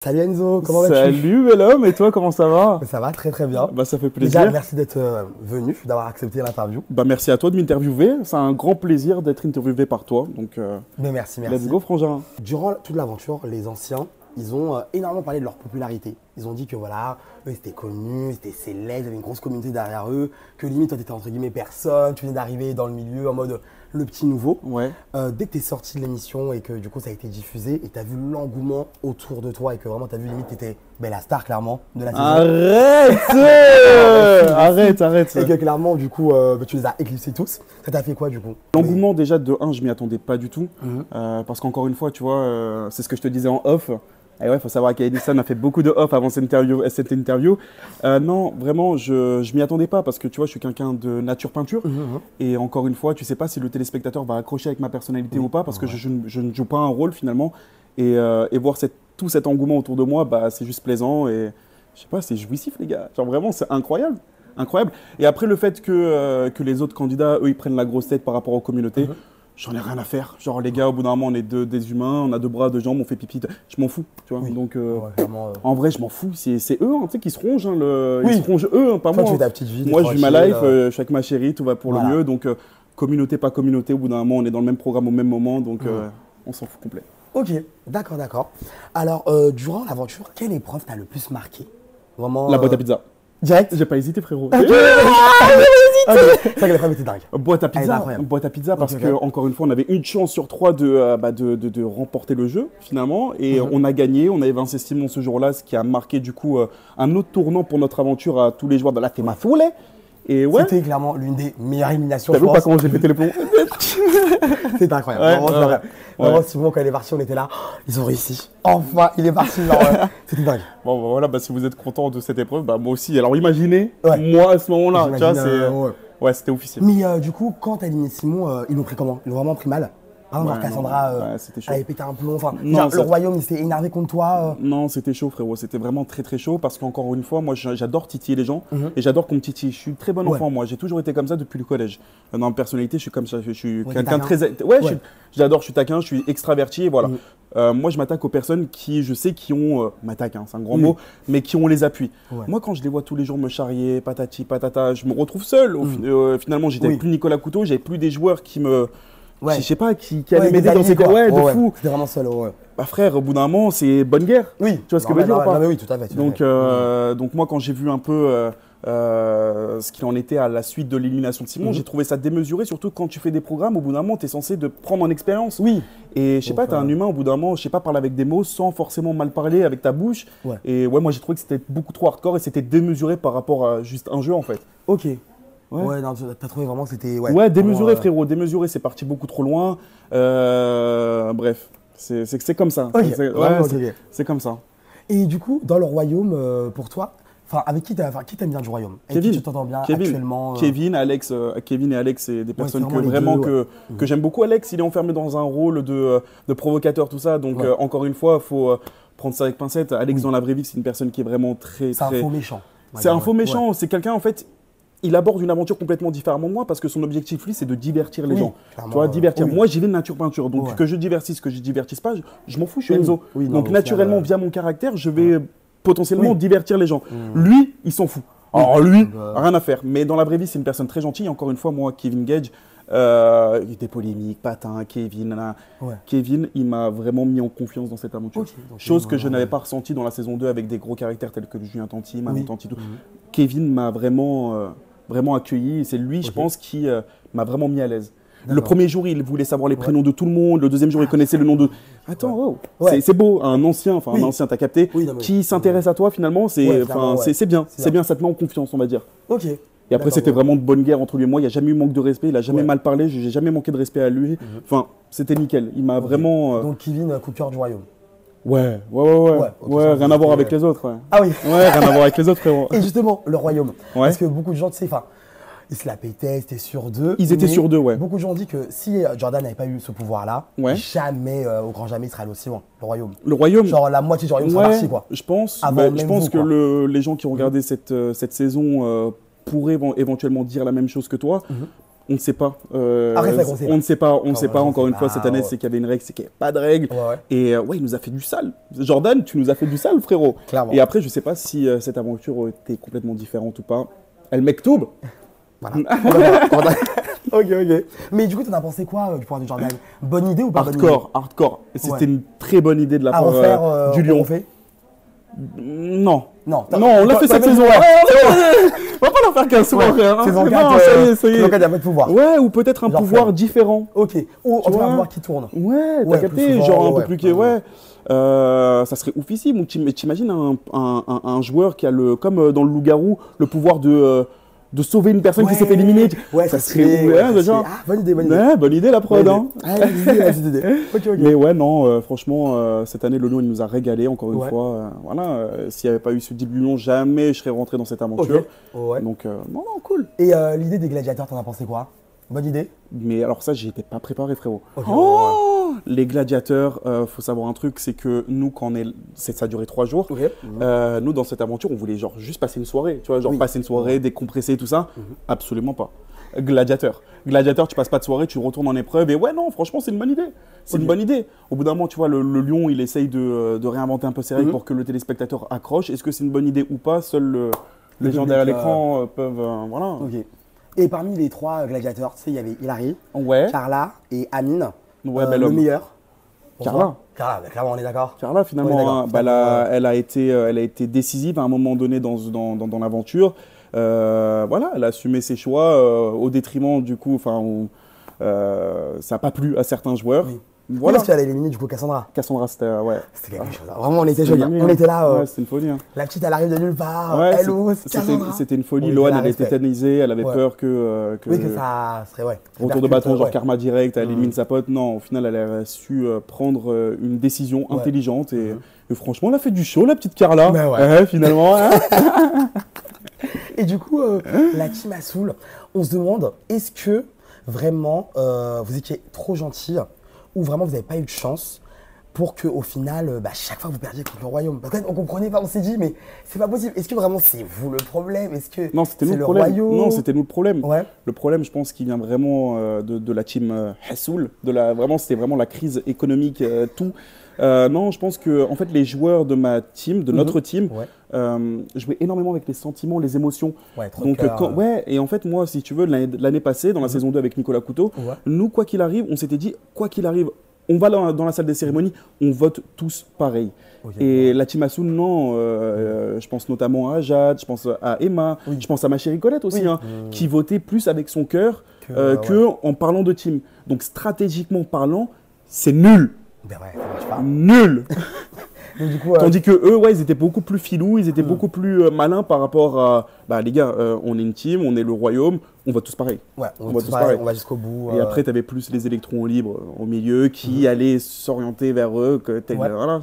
Salut Enzo, comment vas-tu? Salut bel homme, et toi comment ça va? Ça va très très bien. Bah ça fait Déjà, plaisir. merci d'être venu, d'avoir accepté l'interview. Bah merci à toi de m'interviewer, c'est un grand plaisir d'être interviewé par toi, donc Mais merci, let's merci. go frangin. Durant toute l'aventure, les anciens, ils ont énormément parlé de leur popularité. Ils ont dit que voilà, eux ils étaient connus, ils étaient célèbres, ils avaient une grosse communauté derrière eux, que limite toi t'étais entre guillemets personne, tu venais d'arriver dans le milieu en mode le petit nouveau. Ouais. Dès que t'es sorti de l'émission et que du coup ça a été diffusé et t'as vu l'engouement autour de toi et que vraiment t'as vu limite t'étais la star clairement de la saison. Arrête Arrête. Et que clairement du coup tu les as éclipsés tous. Ça t'a fait quoi du coup? L'engouement déjà de 1, je m'y attendais pas du tout, Mhm. parce qu'encore une fois tu vois, c'est ce que je te disais en off. Et ouais, faut savoir qu'Aïdissan a fait beaucoup de off avant cette interview. Non, vraiment, je m'y attendais pas parce que tu vois, je suis quelqu'un de nature peinture. Mhm. Et encore une fois, tu sais pas si le téléspectateur va accrocher avec ma personnalité Oui, ou pas parce que ouais. je ne joue pas un rôle finalement. Et voir tout cet engouement autour de moi, bah, c'est juste plaisant et je sais pas, c'est jouissif les gars. Genre vraiment, c'est incroyable. Incroyable. Et après, le fait que les autres candidats, eux, ils prennent la grosse tête par rapport aux communautés, Mhm. j'en ai rien à faire. Genre, les gars, au bout d'un moment, on est des humains, on a 2 bras, 2 jambes, on fait pipi. Je m'en fous, tu vois. Oui. Donc, Ouais, clairement, en vrai, je m'en fous. C'est eux, hein, tu sais, qui se rongent. Hein, Oui. Ils se rongent eux, hein, pas toi moi. tu fais Hein. ta petite vie, t'es Moi, je vis ma tranquille, life, je suis avec ma chérie, tout va pour voilà. le mieux. Donc, communauté, pas communauté, au bout d'un moment, on est dans le même programme au même moment. Donc, on s'en fout complet. Ok, d'accord, d'accord. Alors, durant l'aventure, quelle épreuve t'a le plus marqué? Vraiment La boîte à pizza. direct? J'ai pas hésité, frérot. Ok. C'est vrai que l'épreuve était dingue. Boîte à Elle est pizza, incroyable. boîte à pizza parce Ok, que ok. encore une fois on avait une chance sur 3 de remporter le jeu finalement et Mhm. on a gagné, on a évincé Simon ce jour-là, ce qui a marqué du coup un autre tournant pour notre aventure à tous les joueurs de la Tema Foule. Et ouais, C'était clairement l'une des meilleures éliminations, t'as je vu pas pense. comment j'ai pété les plombs? C'était incroyable. Ouais, Vraiment, c'est ouais, vrai. ouais. Vraiment, souvent, quand il est parti, on était là. Oh, ils ont réussi. Enfin, il est parti. Genre, c'était dingue. Bon bah, voilà, bah, si vous êtes content de cette épreuve, bah moi aussi. Alors imaginez, Ouais. moi à ce moment-là, tu vois, J'imagine, ouais. ouais, c'était officiel. Mais du coup, quand t'as éliminé Simon, ils l'ont pris comment? Ils l'ont vraiment pris mal? Par exemple, Ouais, genre Cassandra, non, ouais, c'était chaud. elle avait pété un plomb. Enfin, Non, genre, le royaume, il s'était énervé contre toi. Non, c'était chaud, frérot. C'était vraiment très très chaud parce qu'encore une fois, moi j'adore titiller les gens Mhm. et j'adore qu'on me titille. Je suis très bon Ouais. enfant, moi. J'ai toujours été comme ça depuis le collège. Dans ma personnalité, je suis comme ça. Je suis Ouais, quelqu'un de t'es très. taquin. Ouais, Ouais. j'adore, je suis taquin, je suis extraverti et voilà. Mhm. Moi, je m'attaque aux personnes qui, je sais, qui ont. M'attaque, hein, c'est un grand Oui. mot, mais qui ont les appuis. Ouais. Moi, quand je les vois tous les jours me charrier, patati, patata, je me retrouve seul. Finalement, j'étais Oui. plus Nicolas Couteau, j'avais plus des joueurs qui me. Ouais. Je sais pas, qui Ouais, allaient des m'aider dans alliés, ces cas. quoi. Ouais, de fou. C'était vraiment seul, ouais. Bah, frère, au bout d'un moment, c'est bonne guerre. Oui. Tu vois ce que je veux dire ou pas? Non, mais oui, tout à fait. tout à Donc, fait. donc moi, quand j'ai vu un peu ce qu'il en était à la suite de l'élimination de Simon, Mhm. j'ai trouvé ça démesuré, surtout quand tu fais des programmes, au bout d'un moment, tu es censé de prendre en expérience. Oui. Et je sais Donc, pas, tu es un humain, au bout d'un moment, je sais pas, parler avec des mots sans forcément mal parler avec ta bouche. Ouais. Et ouais, moi, j'ai trouvé que c'était beaucoup trop hardcore et c'était démesuré par rapport à juste un jeu, en fait. Ok. Ouais. Ouais, non, t'as trouvé vraiment que c'était. Ouais, démesuré, vraiment, frérot, démesuré, c'est parti beaucoup trop loin. Bref, c'est comme ça. Ok, Ouais, vraiment, ok. c'est comme ça. Et du coup, dans le royaume, pour toi, avec qui t'aimes bien du royaume? Avec qui tu t'entends bien actuellement? Kevin, Alex, Kevin et Alex, c'est des personnes c'est que vraiment les deux, que j'aime beaucoup. Alex, il est enfermé dans un rôle de provocateur, tout ça. Donc, Ouais. encore une fois, il faut prendre ça avec pincette. Alex, Oui. dans la vraie vie, c'est une personne qui est vraiment très. C'est un très... faux méchant. C'est un faux méchant. C'est quelqu'un, en fait, il aborde une aventure complètement différemment de moi parce que son objectif, lui, c'est de divertir les Oui, gens. clairement, Tu vois, divertir. oui. Moi, j'y vais de nature peinture. Donc, Ouais. que je divertisse, que je divertisse pas, je m'en fous, je suis Oui. Enzo. Oui, non, Donc, mais au naturellement, final, via mon caractère, je vais potentiellement Oui. divertir les gens. Lui, il s'en fout. Alors lui, Donc, rien à faire. Mais dans la vraie vie, c'est une personne très gentille. Encore une fois, moi, Kevin Gage, il était polémique, patin, Kevin. Nanana. Ouais. Kevin, il m'a vraiment mis en confiance dans cette aventure. Ok, donc, Chose que je vraiment, n'avais ouais. pas ressenti dans la saison 2 avec des gros caractères tels que Julien Tanti, Manon Oui. Tanti, tout. Kevin m'a vraiment accueilli. Et c'est lui, je Ok. pense, qui m'a vraiment mis à l'aise. Le D'accord. premier jour, il voulait savoir les prénoms de tout le monde. Le deuxième jour, il connaissait le nom de. Attends, wow. Ouais. C'est beau, un ancien, Oui. t'as capté, Oui, non, mais- qui s'intéresse à toi finalement, Ouais, c'est clairement, ouais. c'est bien, C'est c'est bien, ça te met en confiance, on va dire. Ok. Et après, D'accord, c'était ouais. vraiment de bonne guerre entre lui et moi. Il n'y a jamais eu manque de respect. Il a jamais Ouais. mal parlé. J'ai jamais manqué de respect à lui. Enfin, c'était nickel. Il m'a vraiment. Donc, Kevin, coup de cœur du royaume. Ouais, ok, ça, rien à voir c'était- avec les autres. Ouais, Ah oui. ouais, rien à voir avec les autres, frérot. Et justement, le royaume. Ouais. Parce que beaucoup de gens, tu sais, enfin, ils se la pétaient, c'était sur deux. Ils étaient mais sur deux, ouais. Beaucoup de gens disent que si Jordan n'avait pas eu ce pouvoir-là, Ouais. jamais, au grand jamais, il serait allé aussi loin, le royaume. Le royaume. Genre, la moitié du royaume serait Ouais, parti, quoi. je pense. Avant Bah, je même pense vous, que quoi. les gens qui ont regardé cette saison pourraient éventuellement dire la même chose que toi. On ne sait pas. Après, c'est vrai qu'on sait pas. On ne sait pas. On ne Ah sait ouais, pas. on Encore sait une fois, pas, cette année, ouais. c'est qu'il y avait une règle, c'est qu'il n'y avait pas de règle. Ouais. Et ouais, il nous a fait du sale. Jordan, tu nous as fait du sale, frérot. Clairement. Et après, je ne sais pas si cette aventure était complètement différente ou pas. El Mektoub. Voilà. Ok, ok. Mais du coup, t'en as pensé quoi du point de Jordan? Bonne idée ou pas bonne idée? Hardcore. Et c'était Ouais. une très bonne idée de la À part refaire du Lion. on fait Non. Non, On l'a fait cette saison. Ouais. On va pas l'en faire qu'un soir, Ouais. frère. Saison Non, 4, ça y est, ça y saison est. 4, il y a pas de pouvoir. Ouais, ou peut-être un Genre pouvoir faire. différent. Ok. Ou en tout cas, vois un pouvoir qui tourne. Ouais, t'as Ouais, capté, plus souvent, genre un peu ouais. plus que ouais. Ça serait oufissime. Ou t'imagines un joueur qui a comme dans le loup-garou le pouvoir de sauver une personne qui s'est fait éliminer. Ouais, ça ça serait ouais, ça genre. serait- Ah, bonne idée, bonne idée. Ouais, bonne idée la prod. Bonne Hein. idée. Ah, bonne idée. Ok, ok. Mais ouais, non, franchement, cette année, le Lion, il nous a régalé encore une Ouais. fois. Voilà, s'il n'y avait pas eu ce deal du Lion, jamais je serais rentré dans cette aventure. Ok. Ouais. Donc, non, cool. Et l'idée des gladiateurs, t'en as pensé quoi? Bonne idée? Mais alors ça, j'y étais pas préparé, frérot. Ok, Les gladiateurs, faut savoir un truc, c'est que nous, ça a duré 3 jours. Ok. Nous, dans cette aventure, on voulait genre juste passer une soirée, tu vois, genre Oui. passer une soirée, décompresser, tout ça. Absolument pas. Gladiateur, tu passes pas de soirée, tu retournes en épreuve. Et ouais, non, franchement, c'est une bonne idée. C'est une bonne idée. Au bout d'un moment, tu vois, le Lion, il essaye de réinventer un peu ses règles pour que le téléspectateur accroche. Est-ce que c'est une bonne idée ou pas? Seuls les gens public, derrière l'écran peuvent, voilà. Ok. Et parmi les 3 gladiateurs, tu sais, il y avait Hilary, Ouais, Carla et Amine. ouais, bel le homme. meilleur. Pour Carla. toi Carla, bah, clairement, on est d'accord. Carla, On est finalement, d'accord. hein, bah, elle a été décisive à un moment donné dans l'aventure. Voilà, elle a assumé ses choix au détriment, du coup, ça n'a pas plu à certains joueurs. Oui. Voilà. Parce qu'elle a éliminé du coup Cassandra. Cassandra, ouais. C'était quelque chose. Vraiment, on était jeunes. Gagné, On hein. était là. Ouais, c'était une folie. Hein. La petite, elle arrive de nulle part. Ouais, Elle ose, Cassandra. c'était une folie. On Loan, était là, elle était respect. tétanisée, elle avait Ouais. peur que Oui, que ça serait, ouais. retour de bâton, genre ouais. karma direct, elle élimine sa pote. Non, au final, elle a su prendre une décision Ouais. intelligente et franchement, elle a fait du show, la petite Carla. Ben ouais. Finalement. Hein. Et du coup, la team Assoul, on se demande, est-ce que vraiment vous étiez trop gentil ou vraiment vous n'avez pas eu de chance pour qu'au final, chaque fois vous perdiez contre le royaume? Parce qu'on comprenait pas, on s'est dit, mais c'est pas possible. Est-ce que vraiment c'est vous le problème? Est-ce que Non, c'était nous c'est le le problème. royaume? Non, c'était nous le problème. Ouais. Le problème, je pense, qui vient vraiment de la team Hassoul. C'était vraiment la crise économique, tout. Non, je pense que en fait, les joueurs de ma team, de notre team, jouaient énormément avec les sentiments, les émotions. Ouais, trop de Donc, cœur, ouais, et en fait, moi, si tu veux, l'année passée, dans la saison 2 avec Nicolas Couteau, Ouais. nous, quoi qu'il arrive, on s'était dit, quoi qu'il arrive, on va dans la salle des cérémonies, on vote tous pareil. Ok. Et la team Assoul, non, je pense notamment à Jade, je pense à Emma, je pense à ma chérie Colette aussi, hein, qui votait plus avec son cœur que en parlant de team. Donc stratégiquement parlant, c'est nul. Ben ouais, ça marche pas. Nul. Donc, du coup, Tandis que eux, ouais, ils étaient beaucoup plus filous, ils étaient beaucoup plus malins par rapport à, bah les gars, on est une team, on est le royaume, on vote tous pareil. ouais, on on, va tous pareil. on va jusqu'au bout. Et après, tu avais plus les électrons libres au milieu qui allaient s'orienter vers eux, voilà,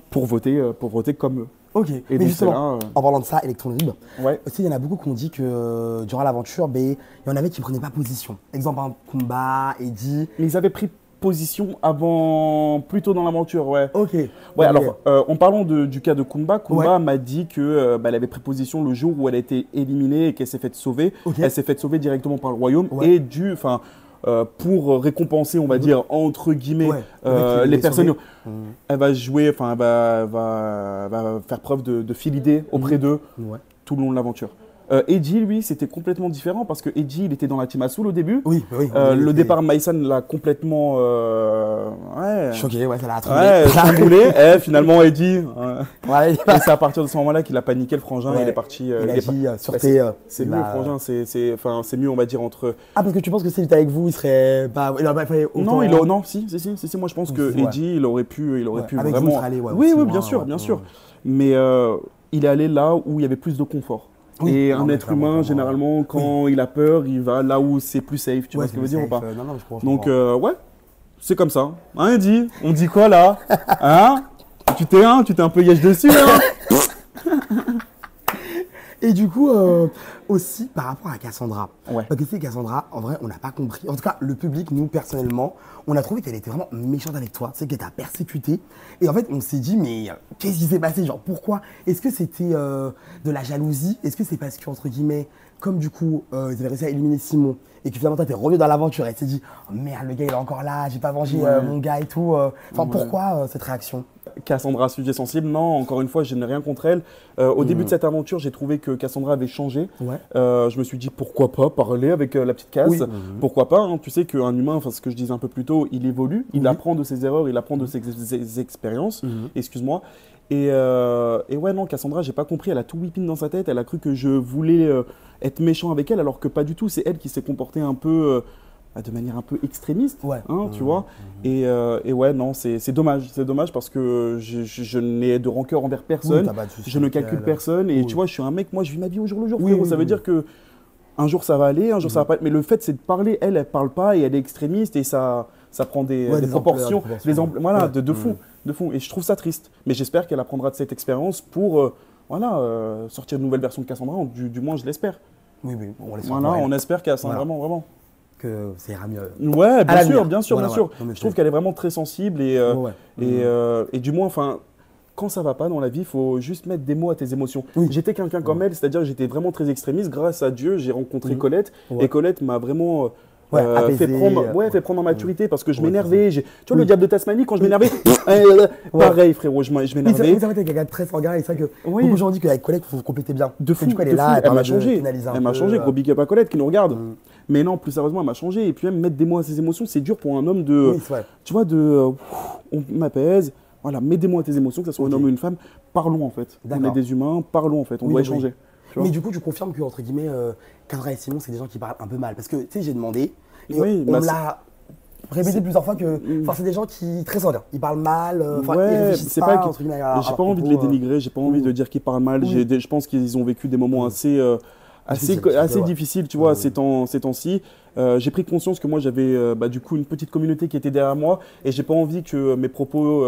pour voter comme eux. Ok, Et mais donc, justement, c'est là, en parlant de ça, Electron Libre, Ouais. aussi il y en a beaucoup qui ont dit que durant l'aventure, il y en avait qui ne prenaient pas position. Exemple, un Kumba, Eddie. Mais ils avaient pris position avant, plus tôt dans l'aventure, ouais. Ok. Ouais, Ok. alors, en parlant du cas de Kumba, Ouais. m'a dit que elle avait pris position le jour où elle a été éliminée et qu'elle s'est faite sauver. Ok. Elle s'est faite sauver directement par le royaume Ouais. et pour récompenser, on va dire, entre guillemets, Ouais, le mec qui les l'avait personnes. sauvé. Elle va jouer, elle va faire preuve de fidélité auprès d'eux Ouais. tout le long de l'aventure. Eddie, lui, c'était complètement différent parce que Eddie, il était dans la team Assoul au début. Oui, oui. Le départ Maïsan l'a complètement ouais, Choqué, ouais, ça l'a attrapé. ouais, chamboulé. Finalement, Eddie. Ouais, Et c'est à partir de ce moment-là qu'il a paniqué le frangin. Ouais. Il est parti. il a il est dit pas- sûreté. c'est mieux le frangin. C'est mieux, on va dire entre. Ah, parce que tu penses que s'il était avec vous, il serait pas. Il aurait pas fait autant. Non, si. Moi, je pense que Ouais. Eddie, il aurait pu Ouais, pu avec vous, vraiment. il serait allé, ouais, oui, aussi oui, loin, bien ouais. sûr. Mais il est allé là où il y avait plus de confort. Oui. Et Non, un mais être clairement, humain, clairement. généralement, quand il a peur, il va là où c'est plus safe. Tu vois Ouais, ce que je veux dire ou pas? Non, non, je comprends. Donc, ouais, c'est comme ça. Hein, Eddie? On dit quoi là? Hein? Tu t'es un peu yèche dessus, hein? Et du coup, aussi par rapport à Cassandra. Ouais. Parce que c'est Cassandra, en vrai, on n'a pas compris. En tout cas, le public, nous, personnellement, on a trouvé qu'elle était vraiment méchante avec toi. Tu sais, qu'elle t'a persécuté. Et en fait, on s'est dit, mais qu'est-ce qui s'est passé? Genre, pourquoi? Est-ce que c'était de la jalousie? Est-ce que c'est parce que, entre guillemets, comme du coup, ils avaient réussi à éliminer Simon, et que finalement, toi, t'es revenu dans l'aventure et tu t'es dit, oh merde, le gars, il est encore là, j'ai pas vengé mon gars et tout. Enfin, pourquoi cette réaction? Cassandra, sujet sensible, non, encore une fois, je n'ai rien contre elle. Au début de cette aventure, j'ai trouvé que Cassandra avait changé. Ouais. Je me suis dit, pourquoi pas parler avec la petite Cass? Oui. Pourquoi pas, hein. Tu sais qu'un humain, enfin, ce que je disais un peu plus tôt, il évolue, il apprend de ses erreurs, il apprend de ses expériences, excuse-moi. Et ouais, non, Cassandra, j'ai pas compris, elle a tout whipping dans sa tête, elle a cru que je voulais être méchant avec elle, alors que pas du tout, c'est elle qui s'est comportée un peu... de manière un peu extrémiste, hein, tu vois. Et ouais, non, c'est dommage parce que je n'ai de rancœur envers personne, je ne calcule personne, et tu vois, je suis un mec, moi je vis ma vie au jour le jour, frérot. Ça veut dire que un jour ça va aller, un jour ça va pas aller, mais le fait c'est de parler, elle parle pas, et elle est extrémiste, et ça prend des proportions, voilà, de fou, et je trouve ça triste. Mais j'espère qu'elle apprendra de cette expérience pour, sortir une nouvelle version de Cassandra, du moins je l'espère. Oui, on l'espère. Voilà, on espère qu'elle sera vraiment. Que ça ira mieux. Ouais, bien sûr. Non, je trouve qu'elle est vraiment très sensible et du moins, enfin, quand ça va pas dans la vie, il faut juste mettre des mots à tes émotions. J'étais quelqu'un comme elle, c'est-à-dire que j'étais vraiment très extrémiste. Grâce à Dieu, j'ai rencontré Colette et Colette m'a vraiment fait prendre en maturité parce que je m'énervais. Tu vois, le diable de Tasmanie, quand je m'énervais, pareil, frérot, je m'énervais. C'est vrai que t'es quelqu'un de très sanguin et c'est vrai que beaucoup de gens disent qu'avec Colette, il faut se compléter bien. De fou, du coup, elle est là, elle m'a changé. Elle m'a changé, gros big up à Colette qui nous regarde. Mais non, plus sérieusement, elle m'a changé. Et puis même mettre des mots à ses émotions, c'est dur pour un homme de... Tu vois, on m'apaise. Voilà, mets des mots à tes émotions, que ce soit un homme ou une femme. Parlons en fait. On est des humains, parlons en fait. On doit échanger. Mais du coup, tu confirmes que, entre guillemets, Cassandra et Simon, c'est des gens qui parlent un peu mal. Parce que, tu sais, j'ai demandé, et on me l'a répété plusieurs fois que c'est des gens qui très sanguins. Ils parlent mal, ils réfléchissent pas, entre guillemets. J'ai pas envie de les dénigrer, j'ai pas envie de dire qu'ils parlent mal. Je pense qu'ils ont vécu des moments assez difficiles, tu vois, ces temps-ci. J'ai pris conscience que moi j'avais du coup une petite communauté qui était derrière moi et j'ai pas envie que mes propos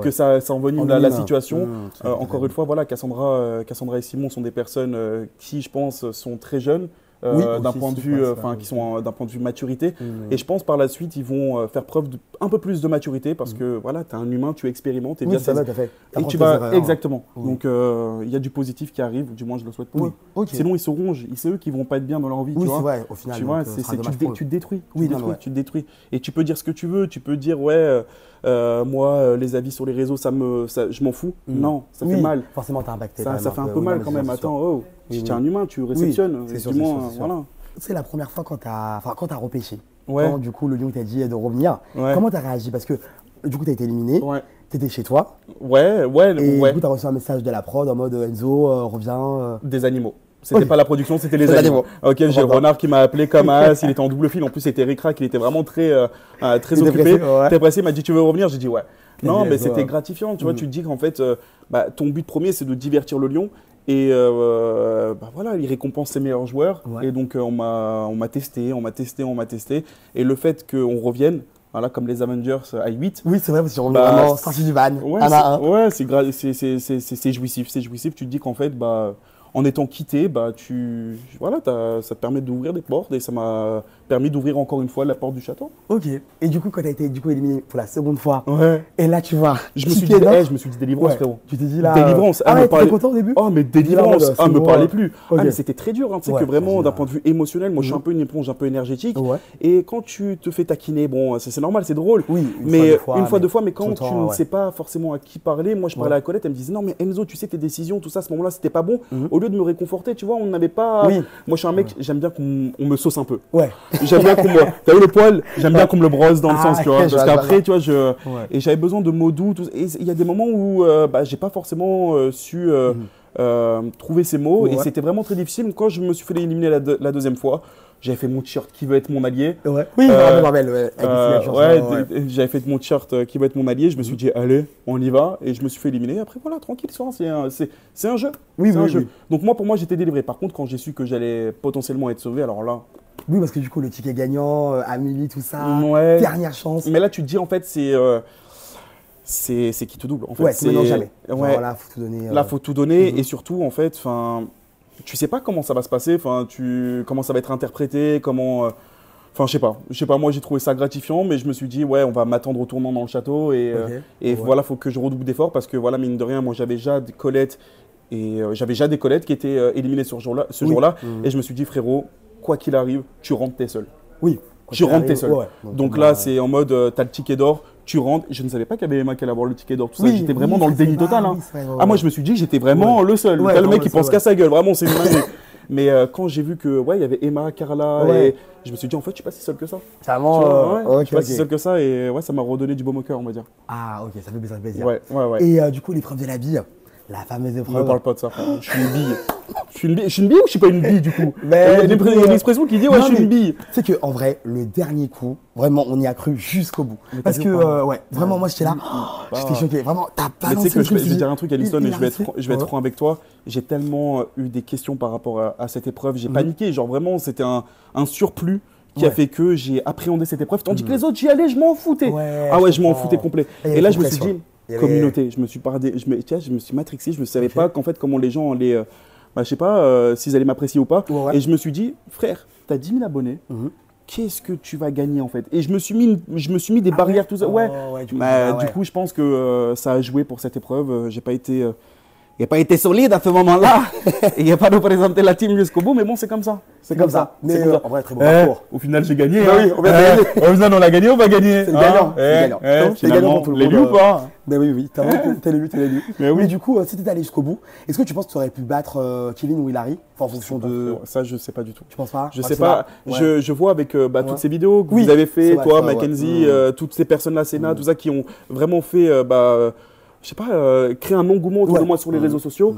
que ça envenime la situation. Encore une fois, voilà, Cassandra et Simon sont des personnes qui, je pense, sont très jeunes. D'un point de vue, qui sont d'un point de vue maturité. Et je pense par la suite, ils vont faire preuve un peu plus de maturité parce que voilà, tu es un humain, tu expérimentes et et tu vas exactement. Donc il y a du positif qui arrive, du moins je le souhaite pour eux. Sinon ils se rongent, c'est eux qui vont pas être bien dans leur vie. Oui, c'est vrai, au final. Tu vois, tu te détruis. Tu te détruis. Et tu peux dire ce que tu veux, tu peux dire moi les avis sur les réseaux, je m'en fous. Non, ça fait mal. Forcément, t'as impacté. Ça fait un peu mal quand même. Attends, tu es un humain, tu réceptionnes. C'est sûr. C'est la première fois quand t'as repêché. Quand du coup le lion t'a dit de revenir. Comment t'as réagi? Parce que du coup t'as été éliminé. T'étais chez toi. Et du coup t'as reçu un message de la prod en mode Enzo reviens. Des animaux. C'était pas la production, c'était les animaux. Ok, j'ai le renard qui m'a appelé comme As, il était en double fil. En plus, c'était Rick Rack, il était vraiment très occupé. Très pressé, il m'a dit tu veux revenir? J'ai dit ouais. Non, mais c'était gratifiant. Tu vois, tu te dis qu'en fait, ton but premier, c'est de divertir le lion. Et voilà, il récompense ses meilleurs joueurs. Et donc, on m'a testé. Et le fait qu'on revienne, voilà, comme les Avengers à 8. Oui, c'est vrai, parce qu'on est vraiment sorti du van. C'est jouissif. Tu te dis qu'en fait, en étant quitté, ça te permet d'ouvrir des portes et ça m'a permis d'ouvrir encore une fois la porte du château. Ok. Et du coup, quand tu as été éliminé pour la seconde fois, et là tu vois, je me suis dit délivrance, frérot. Tu t'es dit là. Délivrance. T'étais content au début? Oh, mais délivrance. Me parlait plus. Mais c'était très dur. Tu sais que vraiment, d'un point de vue émotionnel, moi je suis un peu une éponge un peu énergétique. Et quand tu te fais taquiner, bon, c'est normal, c'est drôle. Oui, une fois, deux fois, mais quand tu ne sais pas forcément à qui parler, moi je parlais à Colette, elle me disait non, mais Enzo, tu sais tes décisions, tout ça, à ce moment-là, c'était pas bon. Au lieu de me réconforter, tu vois, on n'avait pas. Moi je suis un mec, j'aime bien qu'on me sauce un peu. J'aime bien qu'on me. T'as vu le poil? J'aime bien qu'on me le brosse dans le sens, tu vois. Parce qu'après, tu vois, et j'avais besoin de mots doux. Et il y a des moments où j'ai pas forcément su trouver ces mots. Et c'était vraiment très difficile. Quand je me suis fait éliminer la deuxième fois, j'avais fait mon t-shirt qui veut être mon allié. Oui, j'avais fait mon t-shirt qui veut être mon allié. Je me suis dit, allez, on y va. Et je me suis fait éliminer. Après, voilà, tranquille, c'est un jeu. Jeu. Donc, pour moi, j'étais délivré. Par contre, quand j'ai su que j'allais potentiellement être sauvé, alors là. Oui, parce que du coup, le ticket gagnant, Amélie, tout ça, dernière chance. Mais là, tu te dis, en fait, c'est qui te double. En fait, c'est maintenant jamais. Là, faut tout donner. Là, faut tout donner. Et surtout, en fait, tu sais pas comment ça va se passer, comment ça va être interprété, comment. Je sais pas, moi j'ai trouvé ça gratifiant, mais je me suis dit, on va m'attendre au tournant dans le château et voilà, faut que je redouble d'efforts parce que voilà, mine de rien, moi j'avais Jade, Colette Et j'avais déjà des collègues qui étaient éliminés ce jour-là. Et je me suis dit, frérot, quoi qu'il arrive, tu rentres, t'es seul. Oui. Tu rentres, t'es seul. Donc là, c'est en mode, t'as le ticket d'or, tu rentres. Je ne savais pas qu'il y avait Emma qui allait avoir le ticket d'or, tout ça. J'étais vraiment dans le déni total. Hein. Moi, je me suis dit que j'étais vraiment le seul. Le mec qui pense qu'à sa gueule. Vraiment, c'est une dinguerie. Mais quand j'ai vu que il y avait Emma, Carla, et je me suis dit en fait je suis pas si seul que ça. C'est vraiment je suis pas si seul que ça et ça m'a redonné du baume au cœur, on va dire. Ah ok, ça fait plaisir. Ouais. Et du coup l'épreuve de la bille, la fameuse épreuve. Ne parle pas de ça. Je suis une bille. Je suis une bille ou je suis pas une bille du coup? Mais il y a une expression qui dit je suis une bille. C'est que en vrai le dernier coup, vraiment on y a cru jusqu'au bout. Parce que vraiment moi j'étais là, j'étais choqué. Vraiment t'as pas. Mais tu sais que je vais dire un truc Alisson et je vais être franc avec toi. J'ai tellement eu des questions par rapport à cette épreuve. J'ai paniqué. Genre vraiment c'était un surplus qui a fait que j'ai appréhendé cette épreuve. Tandis que les autres j'y allais, je m'en foutais. Je m'en foutais complet. Et là je me suis dit communauté. Je me suis matrixé. Je ne savais pas qu'en fait comment les gens allaient. Je sais pas s'ils allaient m'apprécier ou pas. Et je me suis dit, frère, tu as 10 000 abonnés. Qu'est-ce que tu vas gagner en fait? Et je me suis mis des barrières, tout ça. Du coup, je pense que ça a joué pour cette épreuve. J'ai pas été solide à ce moment-là. Il n'y a pas de présenter la team jusqu'au bout, mais bon, c'est comme ça. C'est comme ça. Mais en vrai, très bon parcours. Au final, j'ai gagné. Oui, on l'a gagné, on va gagner. C'est gagnant. C'est gagnant pour tout le monde. T'es l'élu ou pas? Oui, t'es l'élu. Mais du coup, si t'étais allé jusqu'au bout, est-ce que tu penses que tu aurais pu battre Kevin ou Hilary en fonction de. Ça, je sais pas du tout. Tu penses pas? Je sais pas. Je vois avec toutes ces vidéos que vous avez fait, toi, Mackenzie, toutes ces personnes-là, Sénat, tout ça, qui ont vraiment fait. Je sais pas, créer un engouement autour de moi sur les réseaux sociaux.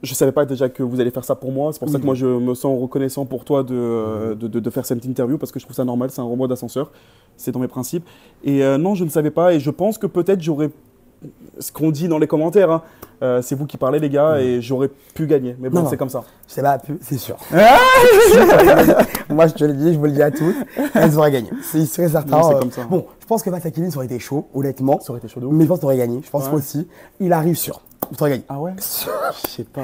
Je savais pas déjà que vous allez faire ça pour moi. C'est pour ça que moi, je me sens reconnaissant pour toi de faire cette interview parce que je trouve ça normal. C'est un remoi d'ascenseur. C'est dans mes principes. Et non, je ne savais pas. Et je pense que peut-être j'aurais. Ce qu'on dit dans les commentaires, c'est vous qui parlez, les gars, et j'aurais pu gagner. Mais bon, c'est comme ça. Je sais pas, c'est sûr. Moi, je te le dis, je vous le dis à tous. Elles auraient gagné. C'est sûr et certain. C'est comme ça. Bon, je pense que face à Kevin, ça aurait été chaud, honnêtement. Ça aurait été chaud de ouf. Mais je pense que tu aurais gagné. Je pense aussi. Il arrive sûr. Tu aurais gagné. Ah ouais? Je sais pas.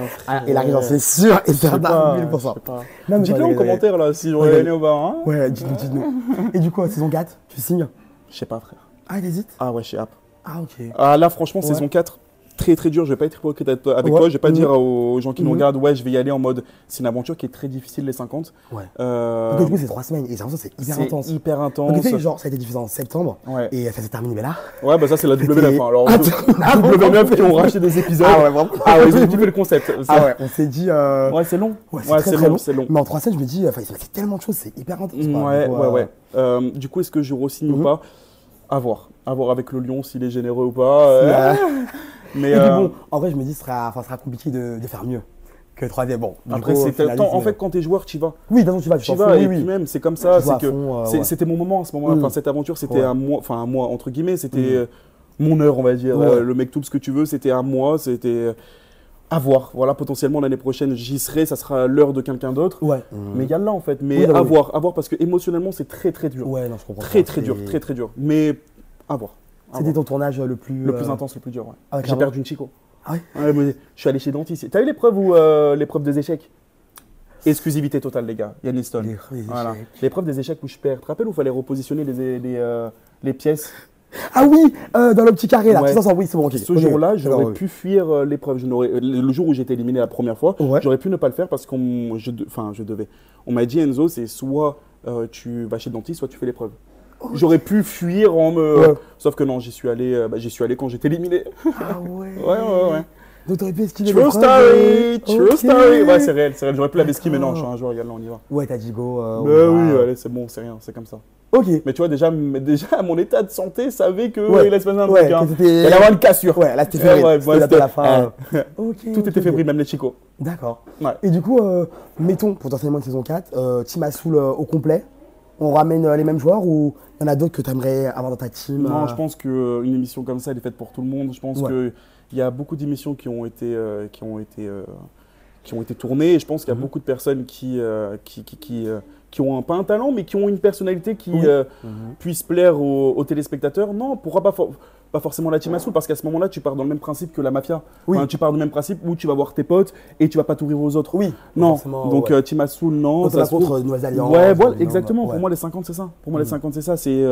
Il arrive, c'est sûr et certain. 1000%. Dites-le en commentaire là si j'aurais gagné ou pas. Ouais, dites-nous. Et du coup, saison 4, tu signes? Je sais pas, frère. Ah, t'hésites? Ah ouais, je suis app. Ah, ok. Ah là, franchement, saison 4, très très dur. Je vais pas être hypocrite avec toi. Je vais pas dire aux gens qui nous regardent, je vais y aller en mode. C'est une aventure qui est très difficile, les 50. Ouais. Donc, du coup, c'est 3 semaines et c'est hyper intense. C'est hyper intense. Donc, tu sais, genre, ça a été diffusé en septembre et ça s'est terminé, mais là. Ouais, ça, c'est la WNF. Alors, WNF qui ont racheté des épisodes. Ah ouais, vraiment. Ah ouais, ils ont kiffé le concept. Ah ouais, on s'est dit. Ouais, c'est long. Ouais, c'est long. Mais en 3 semaines, je me dis, il s'est passé tellement de choses, c'est hyper intense. Ouais. Du coup, est-ce que je re-signe ou pas? À voir avec le lion s'il est généreux ou pas. Mais bon, en vrai, je me dis, ce sera compliqué de faire mieux que 3D. Bon, après, en fait, quand t'es joueur, tu y vas. Oui, d'abord, tu vas. Et puis même, c'est comme ça. C'était mon moment à ce moment-là. Enfin, cette aventure, c'était à moi, entre guillemets, c'était mon heure, on va dire. Le mec tout ce que tu veux, c'était à moi. C'était à voir. Voilà, potentiellement l'année prochaine, j'y serai. Ça sera l'heure de quelqu'un d'autre. Ouais. Mais il y a là en fait. Mais à voir parce que émotionnellement, c'est très très dur. Ouais, non, je comprends. Très dur. Mais à voir. C'était ton tournage le plus intense, le plus dur. Ouais. Ah, j'ai perdu une chico. Ah ouais. Je suis allé chez dentiste. T'as eu l'épreuve ou l'épreuve des échecs? Exclusivité totale, les gars. Yann Liston. Voilà. L'épreuve des échecs où je perds. Tu te rappelles où il fallait repositionner les pièces? Ah oui, dans le petit carré là. Ouais. Oui, c'est bon. Okay. Ce jour-là, j'aurais pu fuir l'épreuve. Le jour où j'ai été éliminé la première fois, j'aurais pu ne pas le faire parce que je devais. On m'a dit, Enzo, c'est soit tu vas chez le dentiste, soit tu fais l'épreuve. J'aurais pu fuir sauf que non, j'y suis allé quand j'étais éliminé. Ah ouais. Ouais. Donc t'aurais pu esquiver True story. Ouais, c'est réel. J'aurais pu la esquiver, mais non, je suis un joueur également, on y va. Ouais, t'as dit go. Oui, allez, c'est bon, c'est rien, c'est comme ça. Ok. Mais tu vois, déjà mon état de santé savait que il allait se passer un truc. Il allait avoir une cassure. Ouais, là c'était fébrile. C'était la fin. Tout était fébrile, même les chicots. D'accord. Et du coup, mettons potentiellement une saison 4, Team Assoul au complet. On ramène les mêmes joueurs ou il y en a d'autres que tu aimerais avoir dans ta team? Non, je pense qu'une émission comme ça, elle est faite pour tout le monde. Je pense qu'il y a beaucoup d'émissions qui ont été tournées. Et je pense qu'il y a beaucoup de personnes qui ont pas un talent, mais qui ont une personnalité qui puisse plaire aux téléspectateurs. Non, pourquoi pas forcément la Team Assoul, parce qu'à ce moment-là, tu pars dans le même principe que la mafia. Oui. Enfin, tu pars dans le même principe où tu vas voir tes potes et tu vas pas t'ouvrir aux autres. Oui. Non. Donc Team Assoul, non. Ça se contre Nouvelles Alliances. Ouais, voilà, exactement. Pour moi, les 50, c'est ça. C'est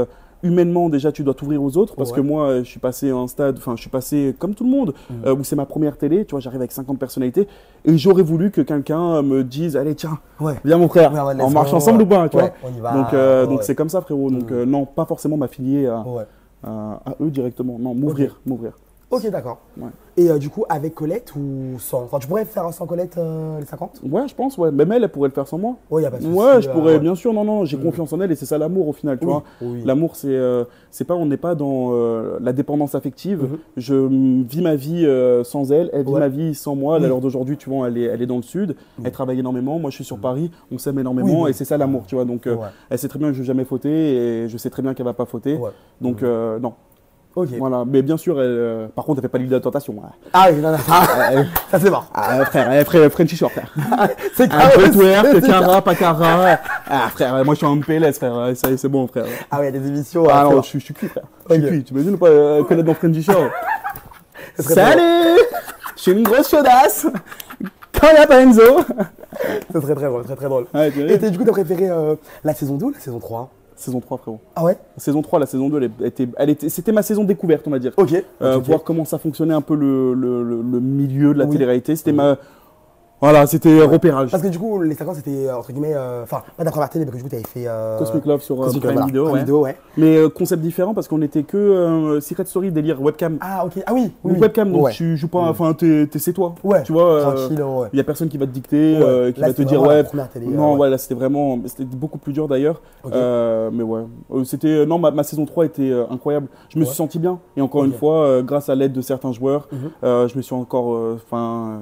humainement déjà tu dois t'ouvrir aux autres parce Ouais. que moi je suis passé à un stade, enfin je suis passé comme tout le monde où c'est ma première télé, tu vois, j'arrive avec 50 personnalités et j'aurais voulu que quelqu'un me dise allez tiens, Ouais. viens mon frère, Ouais, ouais, on let's marche go, ensemble ou pas, tu ouais, vois. on y va, Donc ouais. c'est comme ça frérot, donc non pas forcément m'affilier Ouais. à eux directement, non m'ouvrir. Ok, d'accord. Ouais. Et du coup, avec Colette ou sans? Enfin, tu pourrais faire sans Colette les 50? Ouais, je pense, ouais. Même elle pourrait le faire sans moi. Ouais, y a pas de souci. Ouais, je pourrais, ouais. bien sûr, non, j'ai confiance en elle et c'est ça l'amour au final, tu Oui, vois. oui. L'amour, c'est pas, on n'est pas dans la dépendance affective. Mhm. Je vis ma vie sans elle, elle vit Ouais. ma vie sans moi. À Oui. l'heure d'aujourd'hui, tu vois, elle est dans le sud, elle travaille énormément. Moi, je suis sur Paris, on s'aime énormément Oui, oui. et c'est ça l'amour, tu vois. Donc, Ouais. elle sait très bien que je vais jamais fauter et je sais très bien qu'elle va pas fauter. Ouais. Donc, non. Ok. Voilà, mais bien sûr, par contre, elle fait pas l'île de la tentation. Ouais. Ah oui, non, non, ça c'est mort. Ah, frère, elle ferait Frenchy Short, frère. C'est Un carré, peu twerk, c'est cara, pas cara. Ah frère, moi je suis en PLS frère, ça y est, c'est bon frère. Ah oui, il y a des émissions. Ah c'est non, mort. je suis cuit frère. Je suis Ok. cuit, tu imagines ou pas connaître dans Friendly Show. Ça serait Salut. Je suis une grosse chaudasse. Quand il n'y a pas Enzo. Ça serait très drôle, très très drôle. Ouais, tu Et vois. du coup, t'as préféré la saison 2 ou la saison 3? Saison 3 frérot. Ah ouais? Saison 3, la saison 2, c'était ma saison découverte on va dire. Ok. Ok. Voir comment ça fonctionnait un peu le milieu de la Oui. télé-réalité, c'était voilà, c'était repérage. Parce que du coup, les 50 c'était entre guillemets. Enfin, pas ta première télé, parce que du coup, t'avais fait. Cosmic Love sur Cosmic Prime Love, Video, Prime ouais. Video, ouais. Mais concept différent parce qu'on était que Secret Story, délire webcam. Ah ok. Ah oui. Oui, Donc oui. webcam, donc Ouais. tu joues pas, enfin c'est toi. Ouais. Tu vois, Tranquille, ouais. il y a personne qui va te dicter, Ouais. qui Là, va te c'était dire vraiment la ouais. première télé, Non, ouais. voilà, c'était beaucoup plus dur d'ailleurs. Ok. Mais ouais, c'était non, ma saison 3 était incroyable. Je me Ouais. suis senti bien et encore Ok. une fois, grâce à l'aide de certains joueurs, Mhm. je me suis encore,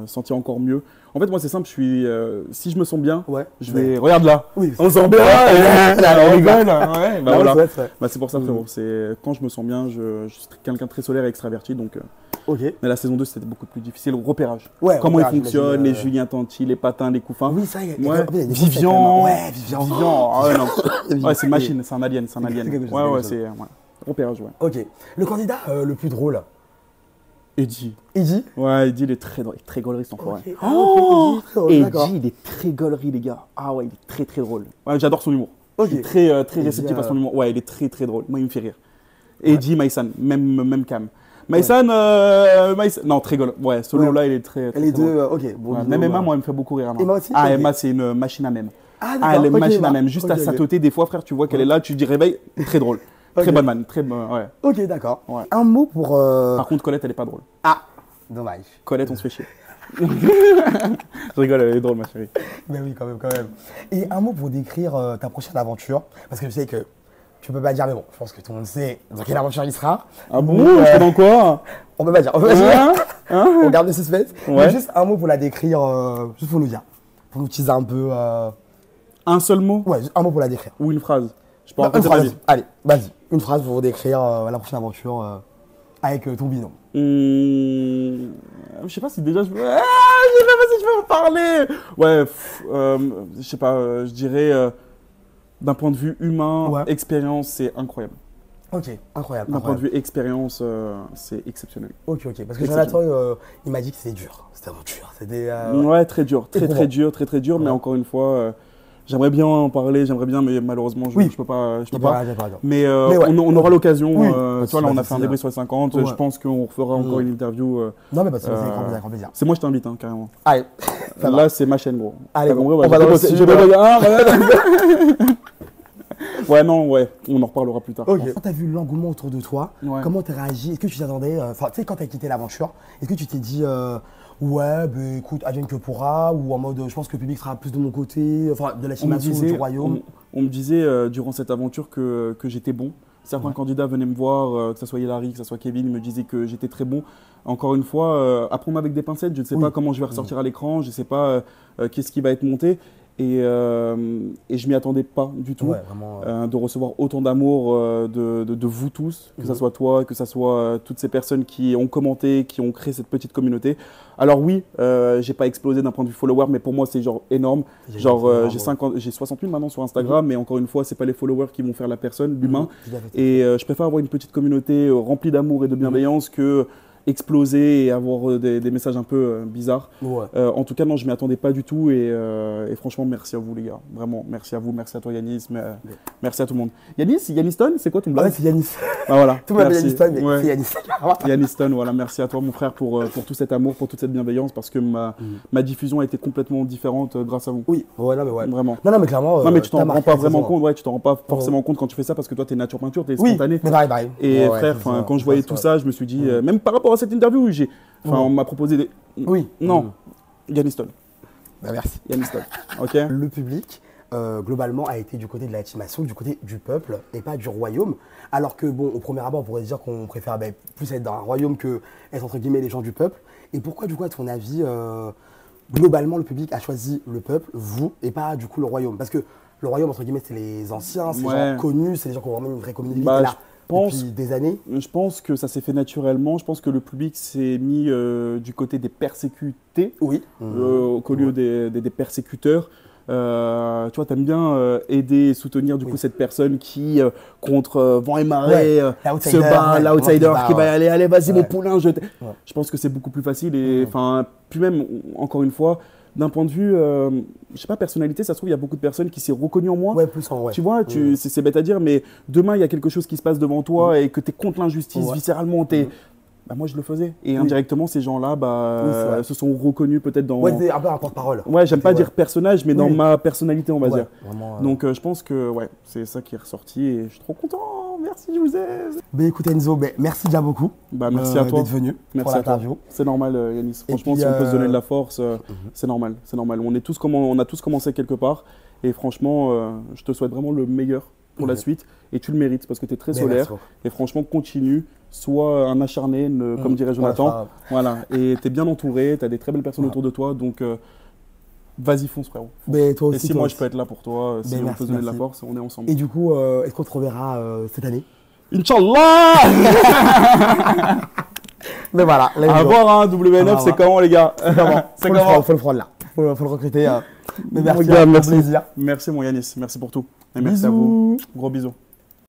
senti encore mieux. En fait, moi c'est simple, si je me sens bien, Ouais. je vais, regarde là. Oui. On se sent bien, on rigole, ouais, bah Non, voilà. ouais, c'est vrai. Bah, c'est pour ça frérot, c'est quand je me sens bien, je suis quelqu'un de très solaire et extraverti donc Ok. mais la saison 2 c'était beaucoup plus difficile, le repérage. Ouais, Comment repérage, ils fonctionnent, j'imagine, les Julien Tanti, les patins, les coups fins. Oui, ça y est. Ouais. Vivian. Vivian, Ouais, Vivian. Ah ouais, non. Ouais, c'est une machine, c'est un alien, c'est un alien. C'est quelque chose, Ouais, c'est ouais, quelque c'est repérage, ouais. Ok. Le candidat le plus drôle. Eddie. Eddie. Ouais, Eddie il est très drôle, très gaulerie cet enfoiré. Ok. Oh, Eddie, d'accord. Eddie, il est très gaulerie les gars. Ah ouais, il est très très drôle. Ouais, j'adore son humour. Ok. Je suis très très Eddie, réceptif à son humour. Ouais, il est très très drôle. Moi, il me fait rire. Eddie, Maïsan, même cam. Maïsan, non, très gaulerie. Ouais, ce Ouais. lot-là, il est très Les drôle. deux, ok. Bon, Ouais, disons, même Emma, moi, elle me fait beaucoup rire. Emma aussi. Ah, Ok. Emma, c'est une machine à même. Ah, Ah, elle est d'accord, ok, machine à Emma. même. Juste Ok, à ok. satoter, des fois, frère, tu vois qu'elle est là, tu dis réveil, très drôle. Très Ok. bonne man, très bon, ouais. Ok, d'accord. Ouais. Un mot pour. Par contre, Colette, elle est pas drôle. Ah, dommage. Colette, on se fait chier. Je rigole, elle est drôle, ma chérie. Mais oui, quand même, quand même. Et un mot pour décrire ta prochaine aventure. Parce que je sais que tu peux pas dire, mais bon, je pense que tout le monde sait dans quelle aventure il sera. Ah bon, Donc, je fais dans quoi On peut pas dire. On peut pas dire. Hein On garde le suspense. Ouais. Mais juste un mot pour la décrire, juste pour nous dire. Pour nous teaser un peu. Un seul mot Ouais, juste un mot pour la décrire. ou une phrase? Je peux Non, raconter une ma phrase. vie. Allez, vas-y. Une phrase pour décrire la prochaine aventure avec ton binôme. Je sais pas si déjà je peux. Ah, je sais pas si je peux en parler. Ouais, je sais pas, je dirais d'un point de vue humain, Ouais. expérience, c'est incroyable. Ok, incroyable. D'un point de incroyable. vue expérience, c'est exceptionnel. Ok, ok. Parce que Exceptionnel. Jonathan, il m'a dit que c'était dur. C'était vraiment dur. C'était. Ouais, très dur, très Éprouvant. dur, très dur. Mais Ouais. encore une fois, j'aimerais bien en parler, j'aimerais bien, mais malheureusement, je Oui. peux pas. Je peux Il pas. peut pas dire. Mais, Mais ouais. on aura l'occasion. Oui. Tu vois, là, on a Bah, fait un c'est débrief sur les 50. Ouais. Je pense qu'on refera encore une interview. Non, mais parce que c'est Euh, grand plaisir, grand plaisir. C'est moi, je t'invite, hein, carrément. Allez, ça va. Là, c'est ma chaîne, gros. Allez, T'as bon, compris, on ouais, va j'ai dans le déposé- sud, j'ai ouais. déposé- Ouais, non, ouais, on en reparlera plus tard. Ok. Quand tu as vu l'engouement autour de toi, Ouais. comment tu as réagi? Est-ce que tu t'attendais, enfin, tu sais, quand tu as quitté l'aventure, est-ce que tu t'es dit, ouais, bah, écoute, advienne que pourra, ou en mode, je pense que le public sera plus de mon côté, enfin, de la On me Shimatsu, disait, du royaume? on me disait durant cette aventure que j'étais bon. Certains candidats venaient me voir, que ce soit Hilary, que ce soit Kevin, ils me disaient que j'étais très bon. Encore une fois, à prendre avec des pincettes, je ne sais Oui. pas comment je vais ressortir à l'écran, je ne sais pas qu'est-ce qui va être monté. Et je m'y attendais pas du tout. Ouais, vraiment. De recevoir autant d'amour de vous tous, que ce soit toi, que ce soit toutes ces personnes qui ont commenté, qui ont créé cette petite communauté. Alors oui, j'ai pas explosé d'un point de vue follower, mais pour moi c'est genre énorme. C'est Genre énorme, j'ai 60 000 maintenant sur Instagram, mais encore une fois, c'est pas les followers qui vont faire la personne, l'humain. Tout à fait. Et je préfère avoir une petite communauté remplie d'amour et de bienveillance que exploser et avoir des messages un peu bizarres. Ouais. En tout cas, non, je m'y attendais pas du tout et franchement, merci à vous les gars. Vraiment, merci à vous, merci à toi Yanis, merci à tout le monde. Yaniston, c'est quoi ton Ah blague? ouais, c'est Yanis. Ah, voilà. Tout le monde Merci. m'appelle Yaniston, mais Ouais. c'est Yanis. Yaniston, voilà, merci à toi mon frère pour tout cet amour, pour toute cette bienveillance parce que ma diffusion a été complètement différente grâce à vous. Oui, ouais, non, mais ouais. Vraiment. Non, mais clairement. Non mais tu t'en t'as rends marqué pas la vraiment saison, compte, ouais, tu t'en rends pas forcément compte quand tu fais ça parce que toi t'es nature peinture, t'es Oui, spontané. mais pareil. Et Ouais, frère, c'est ça, quand je c'est voyais ça, tout ouais. ça, je me suis dit, même par rapport à cette interview, on m'a proposé des... Oui. Non, Yaniston, Bah, merci. Yaniston, ok. Le public, globalement, a été du côté de la team Action, du côté du peuple et pas du royaume. Alors que, bon, au premier abord, on pourrait dire qu'on préfère plus être dans un royaume que être, entre guillemets, les gens du peuple. Et pourquoi, du coup, à ton avis, globalement, le public a choisi le peuple, vous, et pas, du coup, le royaume? Parce que le royaume, entre guillemets, c'est les anciens, c'est les Ouais. gens connus, c'est les gens qui ont vraiment une vraie communauté qui Bah, est là je pense- depuis des années. Je pense que ça s'est fait naturellement, je pense que le public s'est mis du côté des persécutés Oui. qu'au lieu des persécuteurs. Tu vois, t'aimes bien aider et soutenir du coup cette personne qui, contre vent et marée, Ouais, se l'outsider, bat, ouais, l'outsider vraiment qui se qui bat, va ouais. aller, allez, vas-y mon Ouais. poulain, Ouais. Je pense que c'est beaucoup plus facile et enfin, puis même, encore une fois, d'un point de vue, je sais pas, personnalité, ça se trouve, il y a beaucoup de personnes qui s'est reconnues en moi. Ouais, plus en ouais. Tu vois, c'est bête à dire, mais demain, il y a quelque chose qui se passe devant toi et que tu es contre l'injustice, Ouais. viscéralement, bah, moi, je le faisais. Et indirectement, ces gens-là Oui, c'est vrai. se sont reconnus peut-être dans... Ouais, c'est un peu un porte-parole. Ouais, j'aime pas Ouais. dire personnage, mais dans Oui. ma personnalité, on va Ouais, dire. vraiment, Donc, je pense que ouais, c'est ça qui est ressorti et je suis trop content. Merci, je vous aime. Ben écoute Enzo, merci déjà beaucoup Bah, merci à toi. d'être venu Merci pour à toi. l'interview. C'est normal, Yanis. Franchement, puis, si on peut se donner de la force, c'est normal. C'est normal. On a tous commencé quelque part. Et franchement, je te souhaite vraiment le meilleur pour la suite. Et tu le mérites parce que tu es très Ben, solaire. merci beaucoup. Et franchement, continue. Sois un acharné, comme dirait Jonathan. Voilà, Voilà. Et tu es bien entouré. Tu as des très belles personnes autour de toi. Donc, vas-y, fonce, frérot. Ben, toi Et aussi. si toi moi, aussi. je peux être là pour toi, si on merci, peut se donner de la merci. force, on est ensemble. Et du coup, est-ce qu'on te reverra cette année? Inch'Allah. Mais voilà, là, À Enzo. voir, hein, WNF, c'est comment, les gars? C'est comment? Faut le prendre là. Faut le recruter. Mais Mon merci, gars, un merci. plaisir. Merci, mon Yanis. Merci pour tout. Et merci à vous. Bisous. Gros bisous.